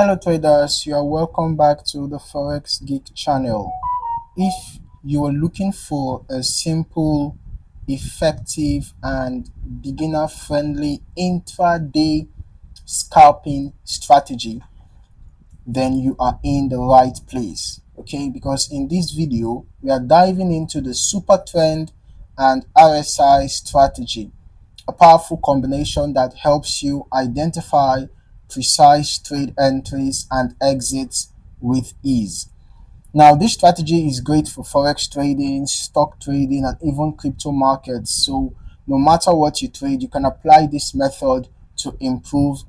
Hello traders, you are welcome back to the Forex Geek channel. If you are looking for a simple, effective and beginner-friendly intraday scalping strategy, then you are in the right place. Okay, because in this video we are diving into the Supertrend and RSI strategy, a powerful combination that helps you identify precise trade entries and exits with ease. Now, this strategy is great for forex trading, stock trading, and even crypto markets. So, no matter what you trade, you can apply this method to improve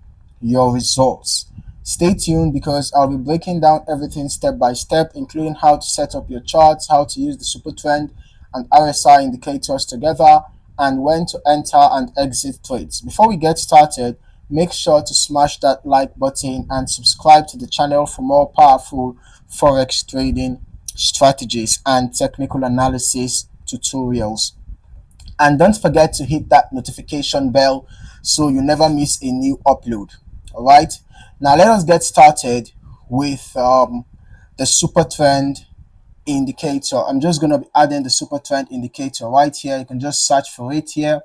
your results. Stay tuned because I'll be breaking down everything step by step, including how to set up your charts, how to use the Supertrend and RSI indicators together, and when to enter and exit trades. Before we get started, make sure to smash that like button and subscribe to the channel for more powerful forex trading strategies and technical analysis tutorials. And don't forget to hit that notification bell so you never miss a new upload. All right, now let us get started with the Supertrend indicator. I'm just going to be adding the Supertrend indicator right here. You can just search for it here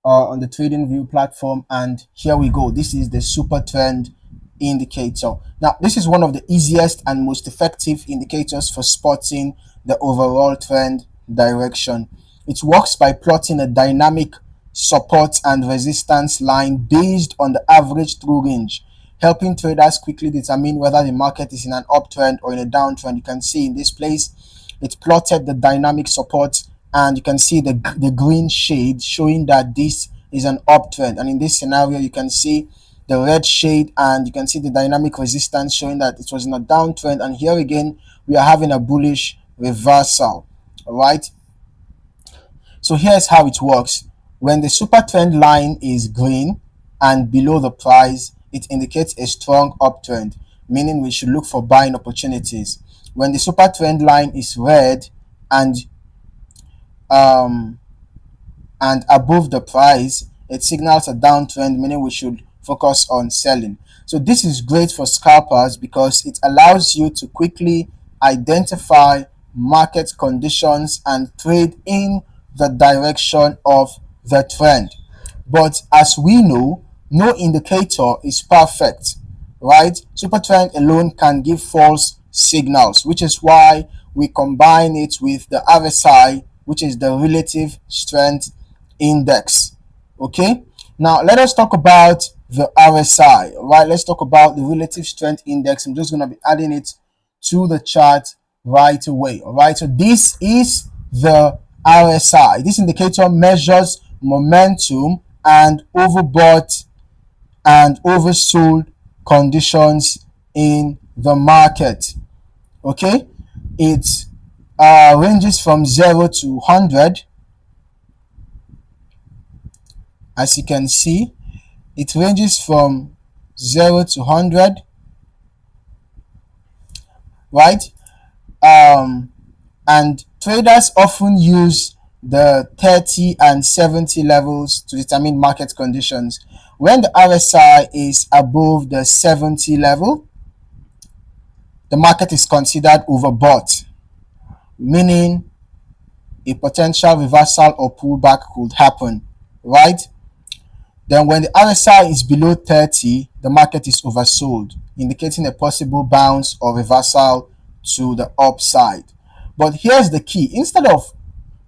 on the TradingView platform, and here we go. This is the Supertrend indicator. Now, this is one of the easiest and most effective indicators for spotting the overall trend direction. It works by plotting a dynamic support and resistance line based on the average true range, helping traders quickly determine whether the market is in an uptrend or in a downtrend. You can see in this place, it plotted the dynamic support, and you can see the green shade showing that this is an uptrend. And in this scenario, you can see the red shade, and you can see the dynamic resistance showing that it was in a downtrend. And here again, we are having a bullish reversal. All right, so here's how it works. When the super trend line is green and below the price, it indicates a strong uptrend, meaning we should look for buying opportunities. When the super trend line is red and above the price, it signals a downtrend, meaning we should focus on selling. So this is great for scalpers because it allows you to quickly identify market conditions and trade in the direction of the trend. But as we know, no indicator is perfect, right? Supertrend alone can give false signals, which is why we combine it with the RSI, which is the relative strength index. Okay, now let us talk about the RSI. Right, let's talk about the relative strength index. I'm just going to be adding it to the chart right away. All right, so this is the RSI. This indicator measures momentum and overbought and oversold conditions in the market. Okay, it ranges from 0 to 100. As you can see, it ranges from 0 to 100, right? And traders often use the 30 and 70 levels to determine market conditions. When the RSI is above the 70 level, the market is considered overbought, meaning a potential reversal or pullback could happen, right? Then when the RSI is below 30, the market is oversold, indicating a possible bounce or reversal to the upside. But here's the key. Instead of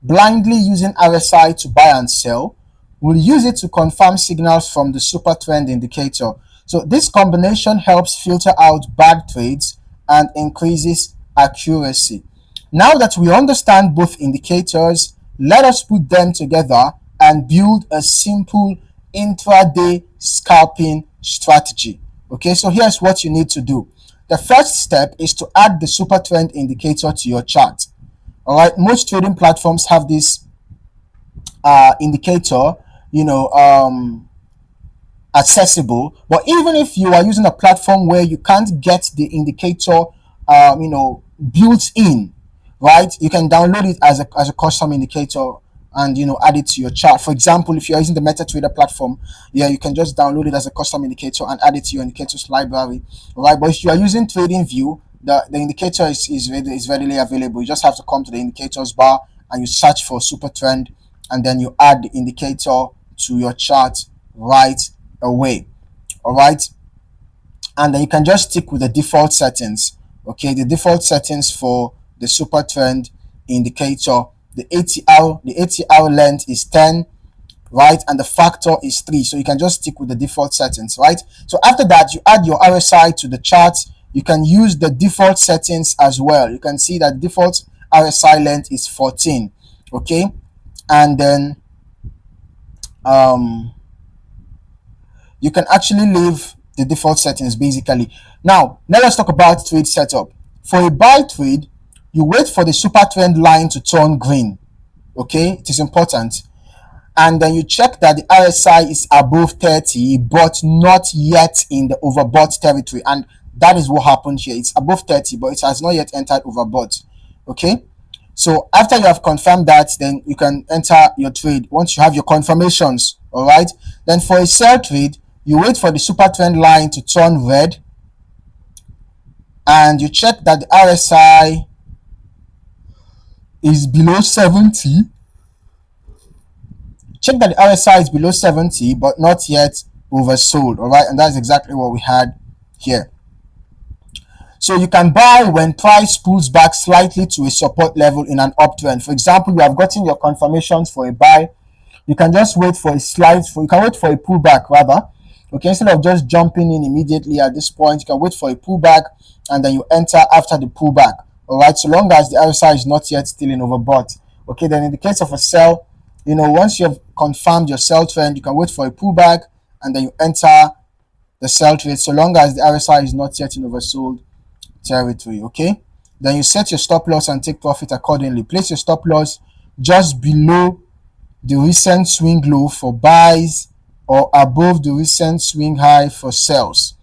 blindly using RSI to buy and sell, we'll use it to confirm signals from the Supertrend indicator. So this combination helps filter out bad trades and increases accuracy. Now that we understand both indicators, let us put them together and build a simple intraday scalping strategy. Okay, so here's what you need to do. The first step is to add the Supertrend indicator to your chart. All right, most trading platforms have this indicator, accessible. But even if you are using a platform where you can't get the indicator, built in, right, you can download it as a custom indicator and add it to your chart. For example, if you're using the MetaTrader platform, yeah, you can just download it as a custom indicator and add it to your indicators library. All right, but if you are using TradingView, the indicator is readily available. You just have to come to the indicators bar and you search for Supertrend, and then you add the indicator to your chart right away. All right, and then you can just stick with the default settings. Okay, the default settings for the Supertrend indicator, the ATR length is 10, right, and the factor is 3, so you can just stick with the default settings, right? So after that, you add your RSI to the chart. You can use the default settings as well. You can see that default RSI length is 14. Okay, and then you can actually leave the default settings basically. Now let's talk about trade setup. For a buy trade, you wait for the Supertrend line to turn green. Okay, it is important. And then you check that the RSI is above 30 but not yet in the overbought territory, and that is what happened here. It's above 30 but it has not yet entered overbought. Okay, so after you have confirmed that, then you can enter your trade once you have your confirmations. All right, then for a sell trade, you wait for the Supertrend line to turn red and you check that the RSI is below 70. Check that the RSI is below 70 but not yet oversold. All right, and that's exactly what we had here. So you can buy when price pulls back slightly to a support level in an uptrend. For example, you have gotten your confirmations for a buy. You can just wait for a you can wait for a pullback rather. Okay, instead of just jumping in immediately at this point, you can wait for a pullback and then you enter after the pullback. All right, so long as the RSI is not yet still in overbought. Okay, then in the case of a sell, once you have confirmed your sell trend, you can wait for a pullback and then you enter the sell trade so long as the RSI is not yet in oversold territory. Okay, then you set your stop loss and take profit accordingly. Place your stop loss just below the recent swing low for buys or above the recent swing high for sells.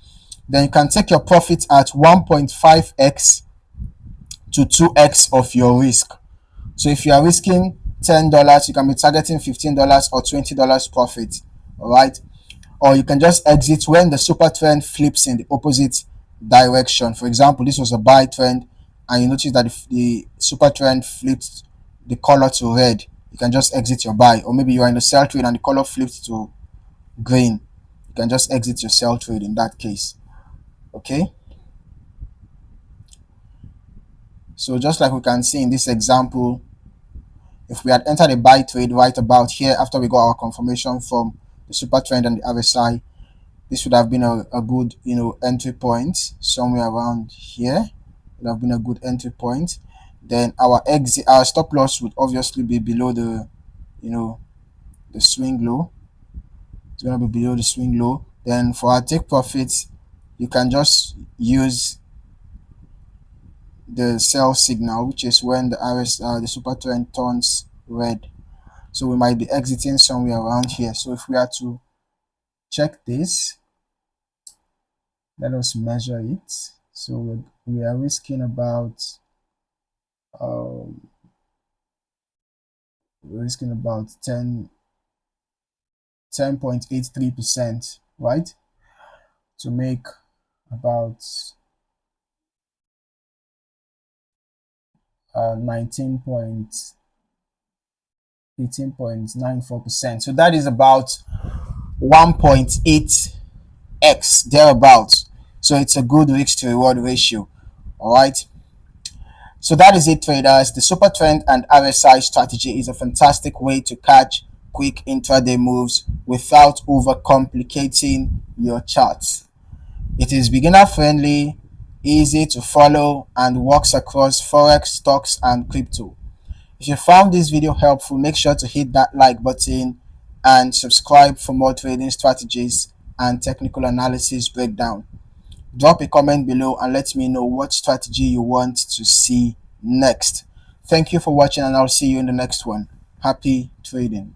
Then you can take your profit at 1.5x to 2x of your risk. So if you are risking $10, you can be targeting $15 or $20 profit. All right, or you can just exit when the super trend flips in the opposite direction. For example, this was a buy trend and you notice that the super trend flipped the color to red. You can just exit your buy. Or maybe you are in the sell trade and the color flipped to green. You can just exit your sell trade in that case. Okay, so just like we can see in this example, if we had entered a buy trade right about here after we got our confirmation from the super trend and the RSI, this would have been a good entry point somewhere around here. Would have been a good entry point. Then our stop loss would obviously be below the the swing low. It's going to be below the swing low. Then for our take profits, you can just use the sell signal, which is when the super trend turns red. So we might be exiting somewhere around here. So if we are to check this, let us measure it. So we are risking about 10.83%, right, to make about 18.94%. So that is about 1.8x thereabouts. So it's a good risk to reward ratio. All right, so that is it, traders. The Supertrend and RSI strategy is a fantastic way to catch quick intraday moves without overcomplicating your charts. It is beginner friendly, easy to follow, and works across Forex, stocks, and crypto. If you found this video helpful, make sure to hit that like button and subscribe for more trading strategies and technical analysis breakdown. Drop a comment below and let me know what strategy you want to see next. Thank you for watching and I'll see you in the next one. Happy trading.